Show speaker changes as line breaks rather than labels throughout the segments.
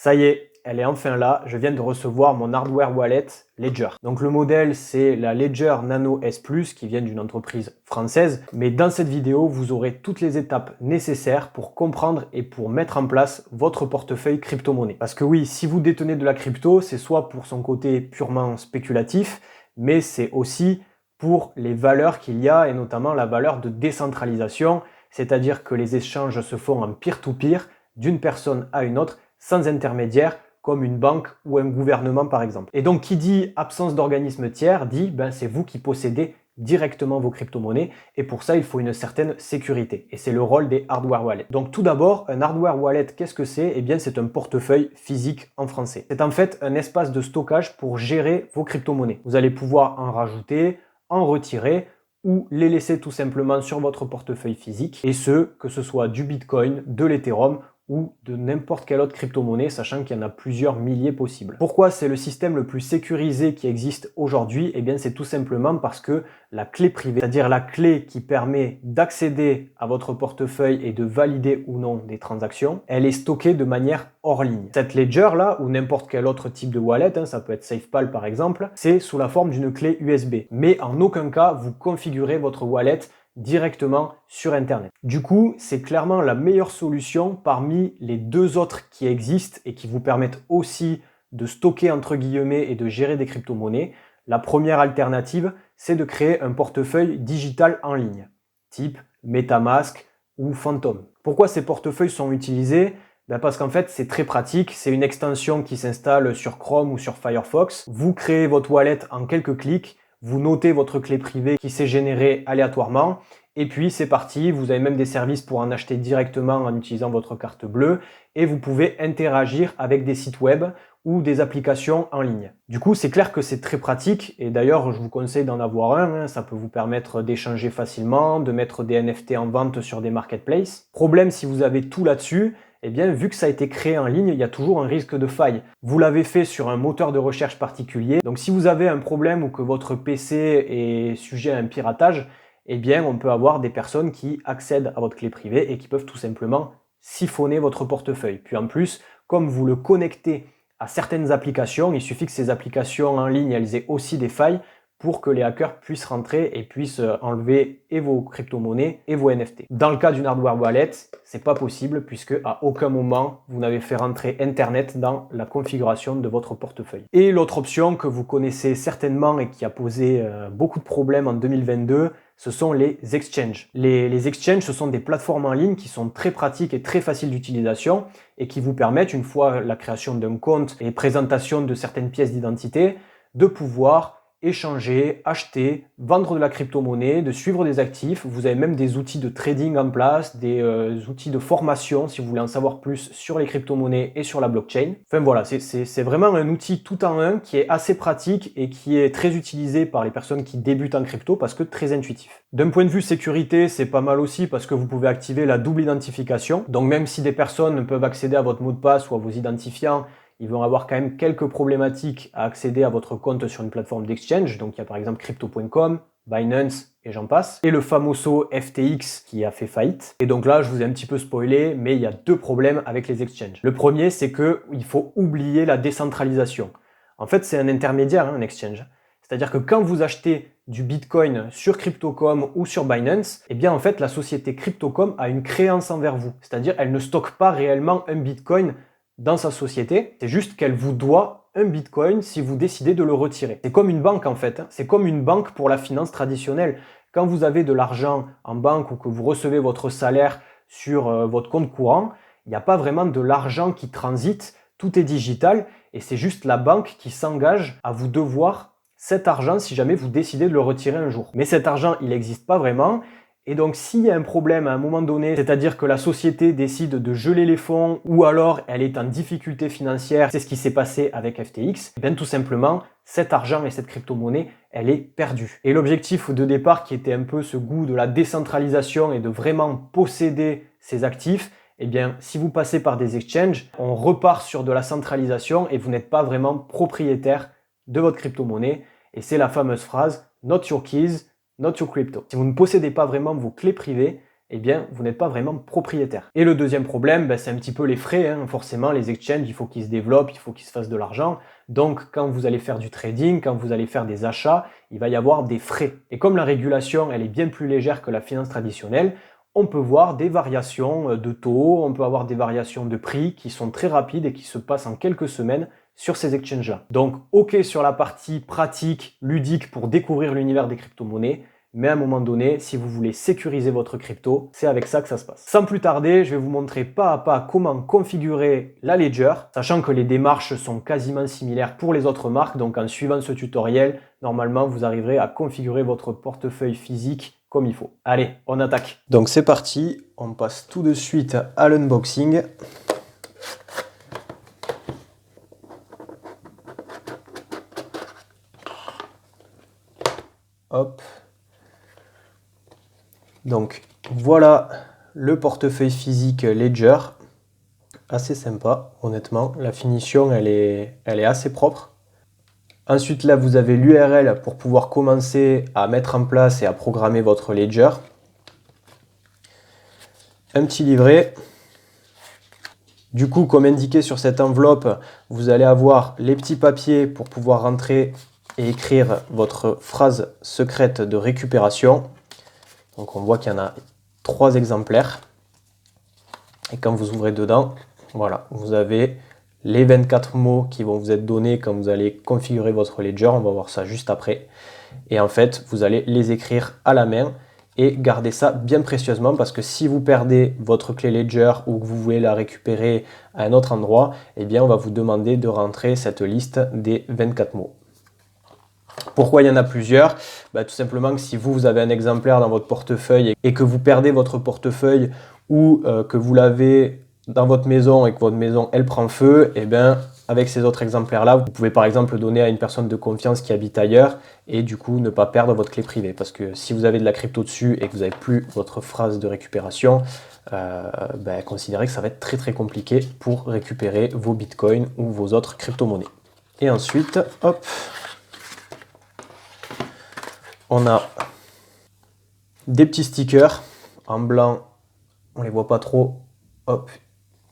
Ça y est, elle est enfin là, je viens de recevoir mon hardware wallet Ledger. Donc le modèle, c'est la Ledger Nano S+, qui vient d'une entreprise française. Mais dans cette vidéo, vous aurez toutes les étapes nécessaires pour comprendre et pour mettre en place votre portefeuille crypto-monnaie. Parce que oui, si vous détenez de la crypto, c'est soit pour son côté purement spéculatif, mais c'est aussi pour les valeurs qu'il y a, et notamment la valeur de décentralisation, c'est-à-dire que les échanges se font en peer-to-peer, d'une personne à une autre, sans intermédiaire, comme une banque ou un gouvernement par exemple. Et donc qui dit absence d'organisme tiers dit c'est vous qui possédez directement vos crypto-monnaies, et pour ça il faut une certaine sécurité, et c'est le rôle des hardware wallets. Donc tout d'abord, un hardware wallet, qu'est-ce que c'est? Eh bien c'est un portefeuille physique en français. C'est en fait un espace de stockage pour gérer vos crypto-monnaies. Vous allez pouvoir en rajouter, en retirer, ou les laisser tout simplement sur votre portefeuille physique, et que ce soit du Bitcoin, de l'Ethereum ou de n'importe quelle autre crypto-monnaie, sachant qu'il y en a plusieurs milliers possibles. Pourquoi c'est le système le plus sécurisé qui existe aujourd'hui? Eh bien c'est tout simplement parce que la clé privée, c'est-à-dire la clé qui permet d'accéder à votre portefeuille et de valider ou non des transactions, elle est stockée de manière hors ligne. Cette Ledger là, ou n'importe quel autre type de wallet, ça peut être SafePal par exemple, c'est sous la forme d'une clé USB. Mais en aucun cas, vous configurez votre wallet directement sur Internet. Du coup, c'est clairement la meilleure solution parmi les deux autres qui existent et qui vous permettent aussi de stocker entre guillemets et de gérer des crypto-monnaies. La première alternative, c'est de créer un portefeuille digital en ligne, type MetaMask ou Phantom. Pourquoi ces portefeuilles sont utilisés? Parce qu'en fait, c'est très pratique. C'est une extension qui s'installe sur Chrome ou sur Firefox. Vous créez votre wallet en quelques clics. Vous notez votre clé privée qui s'est générée aléatoirement, et puis c'est parti. Vous avez même des services pour en acheter directement en utilisant votre carte bleue, et vous pouvez interagir avec des sites web ou des applications en ligne. Du coup, c'est clair que c'est très pratique, et d'ailleurs, je vous conseille d'en avoir un. Ça peut vous permettre d'échanger facilement, de mettre des NFT en vente sur des marketplaces. Problème, si vous avez tout là-dessus, eh bien, vu que ça a été créé en ligne, il y a toujours un risque de faille. Vous l'avez fait sur un moteur de recherche particulier. Donc, si vous avez un problème ou que votre PC est sujet à un piratage, eh bien, on peut avoir des personnes qui accèdent à votre clé privée et qui peuvent tout simplement siphonner votre portefeuille. Puis en plus, comme vous le connectez à certaines applications, il suffit que ces applications en ligne, elles aient aussi des failles pour que les hackers puissent rentrer et puissent enlever et vos crypto-monnaies et vos NFT. Dans le cas d'une hardware wallet, c'est pas possible puisque à aucun moment vous n'avez fait rentrer Internet dans la configuration de votre portefeuille. Et l'autre option que vous connaissez certainement et qui a posé beaucoup de problèmes en 2022, ce sont les exchanges. Les exchanges, ce sont des plateformes en ligne qui sont très pratiques et très faciles d'utilisation et qui vous permettent, une fois la création d'un compte et présentation de certaines pièces d'identité, de pouvoir échanger, acheter, vendre de la crypto-monnaie, de suivre des actifs. Vous avez même des outils de trading en place, des outils de formation si vous voulez en savoir plus sur les crypto-monnaies et sur la blockchain. Enfin voilà, c'est vraiment un outil tout en un qui est assez pratique et qui est très utilisé par les personnes qui débutent en crypto parce que très intuitif. D'un point de vue sécurité, c'est pas mal aussi parce que vous pouvez activer la double identification. Donc même si des personnes peuvent accéder à votre mot de passe ou à vos identifiants, ils vont avoir quand même quelques problématiques à accéder à votre compte sur une plateforme d'exchange. Donc il y a par exemple crypto.com, Binance et j'en passe. Et le famoso FTX qui a fait faillite. Et donc là, je vous ai un petit peu spoilé, mais il y a deux problèmes avec les exchanges. Le premier, c'est qu'il faut oublier la décentralisation. En fait, c'est un intermédiaire, un exchange. C'est-à-dire que quand vous achetez du Bitcoin sur Crypto.com ou sur Binance, eh bien en fait, la société Crypto.com a une créance envers vous. C'est-à-dire elle ne stocke pas réellement un Bitcoin dans sa société, c'est juste qu'elle vous doit un Bitcoin si vous décidez de le retirer. C'est comme une banque en fait, c'est comme une banque pour la finance traditionnelle. Quand vous avez de l'argent en banque ou que vous recevez votre salaire sur votre compte courant, il n'y a pas vraiment de l'argent qui transite, tout est digital et c'est juste la banque qui s'engage à vous devoir cet argent si jamais vous décidez de le retirer un jour. Mais cet argent, il n'existe pas vraiment. Et donc, s'il y a un problème à un moment donné, c'est-à-dire que la société décide de geler les fonds ou alors elle est en difficulté financière, c'est ce qui s'est passé avec FTX, et bien tout simplement, cet argent et cette crypto-monnaie, elle est perdue. Et l'objectif de départ, qui était un peu ce goût de la décentralisation et de vraiment posséder ses actifs, eh bien, si vous passez par des exchanges, on repart sur de la centralisation et vous n'êtes pas vraiment propriétaire de votre crypto-monnaie. Et c'est la fameuse phrase « Not your keys ». Not your crypto. Si vous ne possédez pas vraiment vos clés privées, eh bien, vous n'êtes pas vraiment propriétaire. Et le deuxième problème, c'est un petit peu les frais. Forcément, les exchanges, il faut qu'ils se développent, il faut qu'ils se fassent de l'argent. Donc, quand vous allez faire du trading, quand vous allez faire des achats, il va y avoir des frais. Et comme la régulation, elle est bien plus légère que la finance traditionnelle, on peut voir des variations de taux, on peut avoir des variations de prix qui sont très rapides et qui se passent en quelques semaines sur ces exchanges-là. Donc, ok sur la partie pratique, ludique pour découvrir l'univers des crypto-monnaies, mais à un moment donné, si vous voulez sécuriser votre crypto, c'est avec ça que ça se passe. Sans plus tarder, je vais vous montrer pas à pas comment configurer la Ledger, sachant que les démarches sont quasiment similaires pour les autres marques. Donc en suivant ce tutoriel, normalement, vous arriverez à configurer votre portefeuille physique comme il faut. Allez, on attaque. Donc c'est parti, on passe tout de suite à l'unboxing. Hop. Donc voilà le portefeuille physique Ledger, assez sympa honnêtement, la finition elle est assez propre. Ensuite là vous avez l'URL pour pouvoir commencer à mettre en place et à programmer votre Ledger. Un petit livret. Du coup comme indiqué sur cette enveloppe, vous allez avoir les petits papiers pour pouvoir rentrer et écrire votre phrase secrète de récupération. Donc on voit qu'il y en a 3 exemplaires. Et quand vous ouvrez dedans, voilà, vous avez les 24 mots qui vont vous être donnés quand vous allez configurer votre Ledger. On va voir ça juste après. Et en fait, vous allez les écrire à la main et garder ça bien précieusement parce que si vous perdez votre clé Ledger ou que vous voulez la récupérer à un autre endroit, eh bien on va vous demander de rentrer cette liste des 24 mots. Pourquoi il y en a plusieurs? Tout simplement que si vous avez un exemplaire dans votre portefeuille et que vous perdez votre portefeuille ou que vous l'avez dans votre maison et que votre maison elle prend feu, et bien avec ces autres exemplaires là, vous pouvez par exemple le donner à une personne de confiance qui habite ailleurs et du coup ne pas perdre votre clé privée. Parce que si vous avez de la crypto dessus et que vous n'avez plus votre phrase de récupération, considérez que ça va être très très compliqué pour récupérer vos bitcoins ou vos autres crypto-monnaies. Et ensuite, hop, on a des petits stickers en blanc, on les voit pas trop, hop,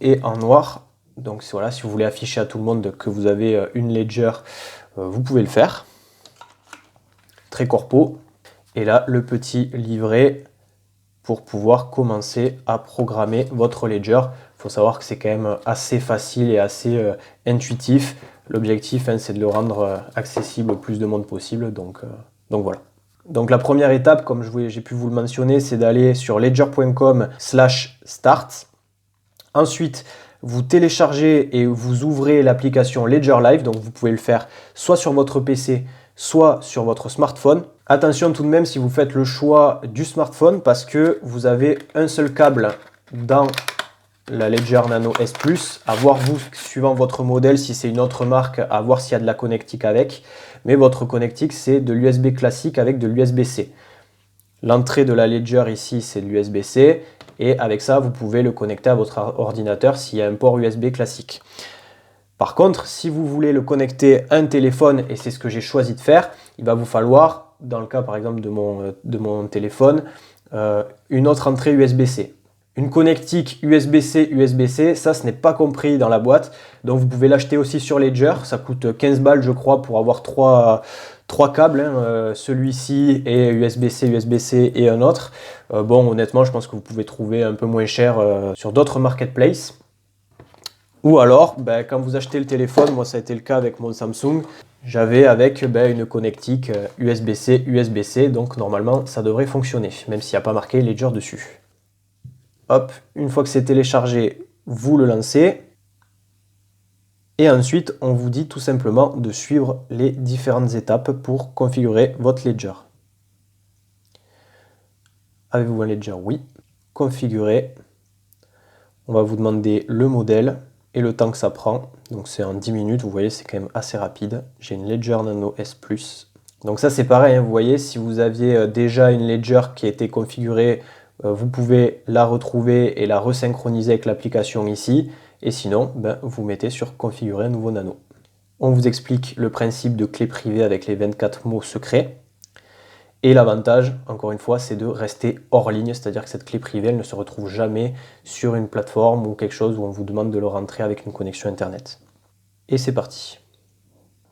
et en noir. Donc voilà, si vous voulez afficher à tout le monde que vous avez une Ledger, vous pouvez le faire. Très corpo. Et là, le petit livret pour pouvoir commencer à programmer votre Ledger. Il faut savoir que c'est quand même assez facile et assez intuitif. L'objectif, c'est de le rendre accessible au plus de monde possible. Donc voilà. Donc la première étape, comme j'ai pu vous le mentionner, c'est d'aller sur ledger.com/start. Ensuite, vous téléchargez et vous ouvrez l'application Ledger Live. Donc vous pouvez le faire soit sur votre PC, soit sur votre smartphone. Attention tout de même si vous faites le choix du smartphone parce que vous avez un seul câble dans la Ledger Nano S Plus, à voir vous, suivant votre modèle, si c'est une autre marque, à voir s'il y a de la connectique avec. Mais votre connectique, c'est de l'USB classique avec de l'USB-C. L'entrée de la Ledger ici, c'est de l'USB-C. Et avec ça, vous pouvez le connecter à votre ordinateur s'il y a un port USB classique. Par contre, si vous voulez le connecter à un téléphone, et c'est ce que j'ai choisi de faire, il va vous falloir, dans le cas par exemple de mon téléphone, une autre entrée USB-C. Une connectique USB-C, USB-C, ça ce n'est pas compris dans la boîte. Donc vous pouvez l'acheter aussi sur Ledger. Ça coûte 15 balles je crois pour avoir trois câbles. Celui-ci et USB-C, USB-C et un autre. Bon honnêtement je pense que vous pouvez trouver un peu moins cher sur d'autres marketplaces. Ou alors quand vous achetez le téléphone, moi ça a été le cas avec mon Samsung. J'avais avec une connectique USB-C, USB-C. Donc normalement ça devrait fonctionner. Même s'il n'y a pas marqué Ledger dessus. Hop, une fois que c'est téléchargé, vous le lancez. Et ensuite, on vous dit tout simplement de suivre les différentes étapes pour configurer votre Ledger. Avez-vous un Ledger? Oui. Configurer. On va vous demander le modèle et le temps que ça prend. Donc c'est en 10 minutes, vous voyez, c'est quand même assez rapide. J'ai une Ledger Nano S Plus. Donc ça c'est pareil, vous voyez, si vous aviez déjà une Ledger qui a été configurée, vous pouvez la retrouver et la resynchroniser avec l'application ici. Et sinon, vous mettez sur configurer un nouveau nano. On vous explique le principe de clé privée avec les 24 mots secrets. Et l'avantage, encore une fois, c'est de rester hors ligne, c'est-à-dire que cette clé privée, elle ne se retrouve jamais sur une plateforme ou quelque chose où on vous demande de le rentrer avec une connexion Internet. Et c'est parti.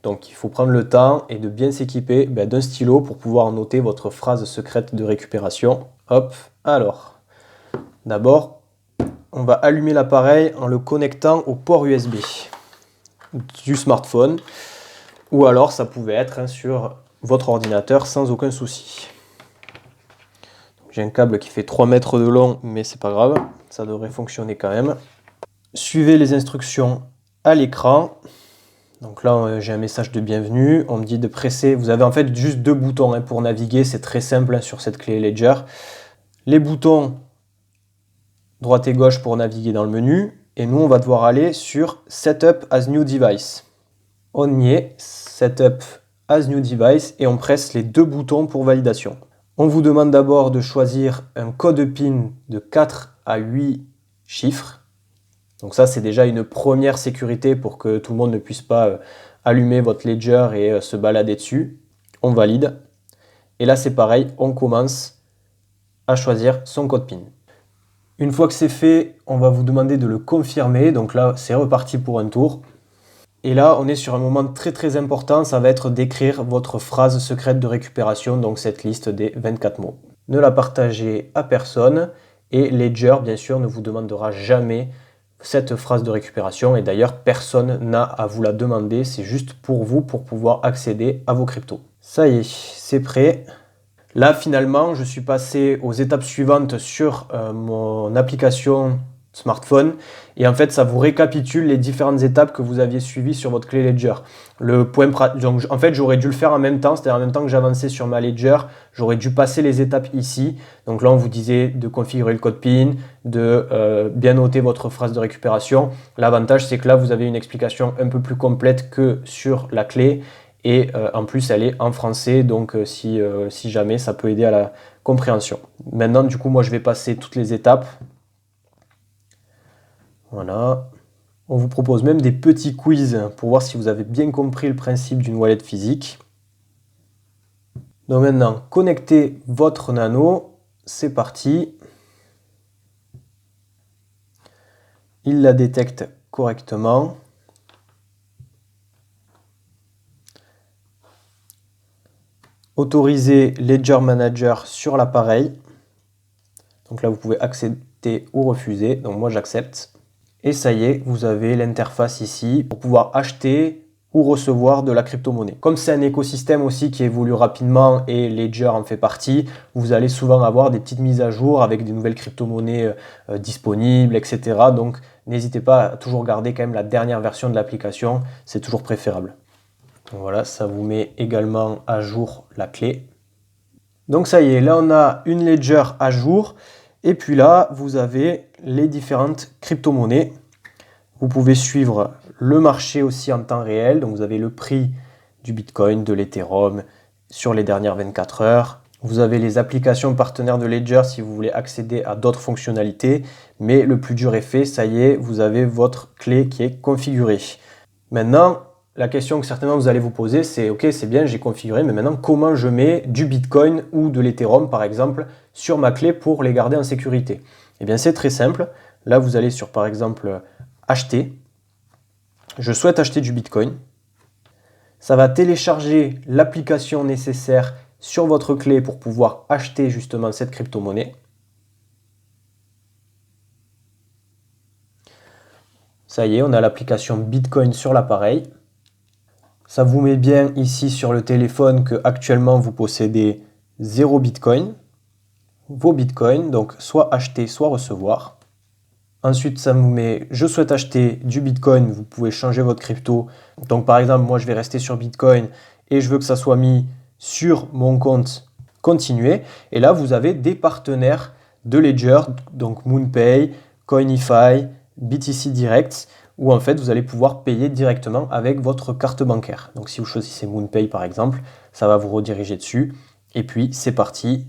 Donc il faut prendre le temps et de bien s'équiper d'un stylo pour pouvoir noter votre phrase secrète de récupération. Hop, alors, d'abord, on va allumer l'appareil en le connectant au port USB du smartphone, ou alors ça pouvait être sur votre ordinateur sans aucun souci. J'ai un câble qui fait 3 mètres de long, mais c'est pas grave, ça devrait fonctionner quand même. Suivez les instructions à l'écran. Donc là, j'ai un message de bienvenue. On me dit de presser. Vous avez en fait juste 2 boutons pour naviguer. C'est très simple sur cette clé Ledger. Les boutons droite et gauche pour naviguer dans le menu. Et nous, on va devoir aller sur Setup as New Device. On y est, Setup as New Device, et on presse les 2 boutons pour validation. On vous demande d'abord de choisir un code PIN de 4 à 8 chiffres. Donc ça, c'est déjà une première sécurité pour que tout le monde ne puisse pas allumer votre Ledger et se balader dessus. On valide. Et là, c'est pareil, on commence à choisir son code PIN. Une fois que c'est fait, on va vous demander de le confirmer. Donc là, c'est reparti pour un tour. Et là, on est sur un moment très très important, ça va être d'écrire votre phrase secrète de récupération, donc cette liste des 24 mots. Ne la partagez à personne, et Ledger, bien sûr, ne vous demandera jamais cette phrase de récupération, et d'ailleurs, personne n'a à vous la demander, c'est juste pour vous, pour pouvoir accéder à vos cryptos. Ça y est, c'est prêt. Là, finalement, je suis passé aux étapes suivantes sur mon application smartphone, et en fait ça vous récapitule les différentes étapes que vous aviez suivies sur votre clé Ledger. Donc en fait j'aurais dû le faire en même temps, c'est-à-dire en même temps que j'avançais sur ma Ledger, j'aurais dû passer les étapes ici. Donc là on vous disait de configurer le code PIN, de bien noter votre phrase de récupération. L'avantage c'est que là vous avez une explication un peu plus complète que sur la clé, et en plus elle est en français, donc si jamais ça peut aider à la compréhension. Maintenant du coup moi je vais passer toutes les étapes. Voilà. On vous propose même des petits quiz pour voir si vous avez bien compris le principe d'une wallet physique. Donc maintenant, connectez votre nano. C'est parti. Il la détecte correctement. Autorisez Ledger Manager sur l'appareil. Donc là, vous pouvez accepter ou refuser. Donc moi, j'accepte. Et ça y est, vous avez l'interface ici pour pouvoir acheter ou recevoir de la crypto-monnaie. Comme c'est un écosystème aussi qui évolue rapidement et Ledger en fait partie, vous allez souvent avoir des petites mises à jour avec des nouvelles crypto-monnaies disponibles, etc. Donc n'hésitez pas à toujours garder quand même la dernière version de l'application, c'est toujours préférable. Donc voilà, ça vous met également à jour la clé. Donc ça y est, là on a une Ledger à jour. Et puis là, vous avez les différentes crypto-monnaies. Vous pouvez suivre le marché aussi en temps réel. Donc vous avez le prix du Bitcoin, de l'Ethereum sur les dernières 24 heures. Vous avez les applications partenaires de Ledger si vous voulez accéder à d'autres fonctionnalités. Mais le plus dur est fait, ça y est, vous avez votre clé qui est configurée. Maintenant, la question que certainement vous allez vous poser, c'est ok, c'est bien, j'ai configuré, mais maintenant comment je mets du Bitcoin ou de l'Ethereum par exemple sur ma clé pour les garder en sécurité? Eh bien c'est très simple. Là vous allez sur par exemple acheter. Je souhaite acheter du Bitcoin. Ça va télécharger l'application nécessaire sur votre clé pour pouvoir acheter justement cette crypto-monnaie. Ça y est, on a l'application Bitcoin sur l'appareil. Ça vous met bien ici sur le téléphone que actuellement vous possédez 0 Bitcoin. Vos Bitcoins, donc soit acheter, soit recevoir. Ensuite, ça vous met « Je souhaite acheter du Bitcoin », vous pouvez changer votre crypto. Donc par exemple, moi je vais rester sur Bitcoin et je veux que ça soit mis sur mon compte « Continuer ». Et là, vous avez des partenaires de Ledger, donc MoonPay, Coinify, BTC Direct, où en fait vous allez pouvoir payer directement avec votre carte bancaire. Donc si vous choisissez MoonPay par exemple, ça va vous rediriger dessus. Et puis c'est parti,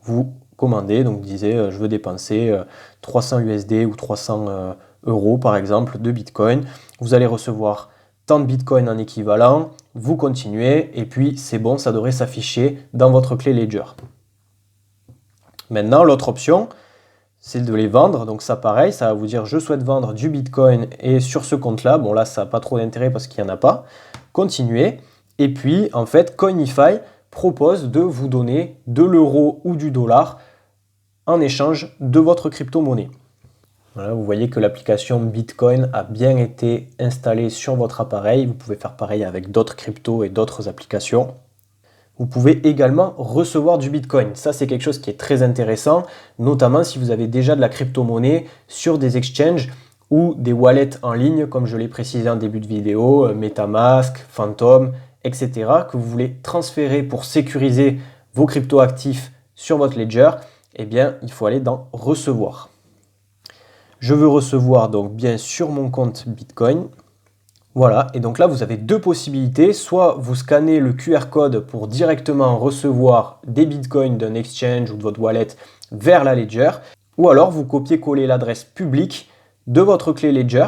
vous commandez, donc vous disiez je veux dépenser 300 USD ou 300 euros par exemple de Bitcoin. Vous allez recevoir tant de Bitcoin en équivalent, vous continuez, et puis c'est bon, ça devrait s'afficher dans votre clé Ledger. Maintenant, l'autre option, c'est de les vendre. Donc ça, pareil, ça va vous dire je souhaite vendre du Bitcoin et sur ce compte-là, bon là, ça n'a pas trop d'intérêt parce qu'il n'y en a pas. Continuez. Et puis, en fait, Coinify propose de vous donner de l'euro ou du dollar en échange de votre crypto-monnaie. Voilà, vous voyez que l'application Bitcoin a bien été installée sur votre appareil. Vous pouvez faire pareil avec d'autres cryptos et d'autres applications. Vous pouvez également recevoir du Bitcoin. Ça, c'est quelque chose qui est très intéressant, notamment si vous avez déjà de la crypto-monnaie sur des exchanges ou des wallets en ligne, comme je l'ai précisé en début de vidéo, MetaMask, Phantom, etc., que vous voulez transférer pour sécuriser vos crypto-actifs sur votre ledger. Eh bien, il faut aller dans recevoir. Je veux recevoir donc bien sur mon compte Bitcoin. Voilà, et donc là vous avez deux possibilités, soit vous scannez le QR code pour directement recevoir des bitcoins d'un exchange ou de votre wallet vers la Ledger, ou alors vous copiez-collez l'adresse publique de votre clé Ledger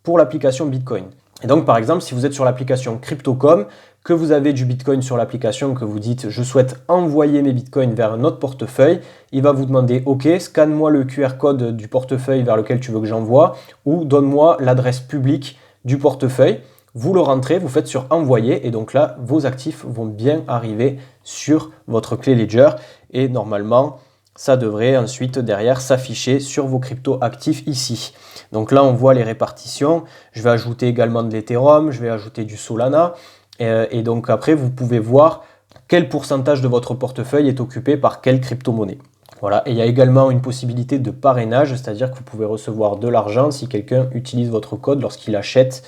pour l'application Bitcoin. Et donc par exemple, si vous êtes sur l'application Crypto.com, que vous avez du Bitcoin sur l'application, que vous dites je souhaite envoyer mes Bitcoins vers un autre portefeuille, il va vous demander ok, scanne-moi le QR code du portefeuille vers lequel tu veux que j'envoie, ou donne-moi l'adresse publique du portefeuille, vous le rentrez, vous faites sur envoyer et donc là vos actifs vont bien arriver sur votre clé Ledger et normalement ça devrait ensuite derrière s'afficher sur vos cryptos actifs ici. Donc là on voit les répartitions, je vais ajouter également de l'Ethereum, je vais ajouter du Solana et donc après vous pouvez voir quel pourcentage de votre portefeuille est occupé par quelle crypto-monnaie. Voilà, et il y a également une possibilité de parrainage, c'est-à-dire que vous pouvez recevoir de l'argent si quelqu'un utilise votre code lorsqu'il achète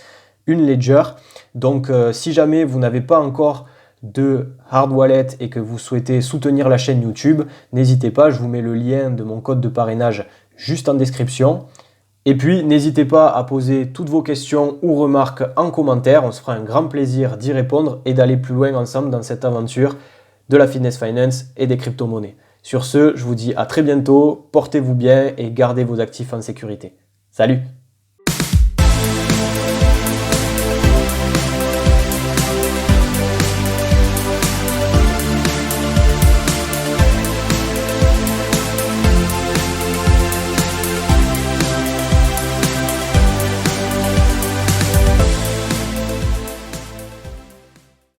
une Ledger. Donc si jamais vous n'avez pas encore de hard wallet et que vous souhaitez soutenir la chaîne YouTube, n'hésitez pas, je vous mets le lien de mon code de parrainage juste en description. Et puis n'hésitez pas à poser toutes vos questions ou remarques en commentaire, on se fera un grand plaisir d'y répondre et d'aller plus loin ensemble dans cette aventure de la fitness finance et des crypto-monnaies. Sur ce, je vous dis à très bientôt, portez-vous bien et gardez vos actifs en sécurité. Salut!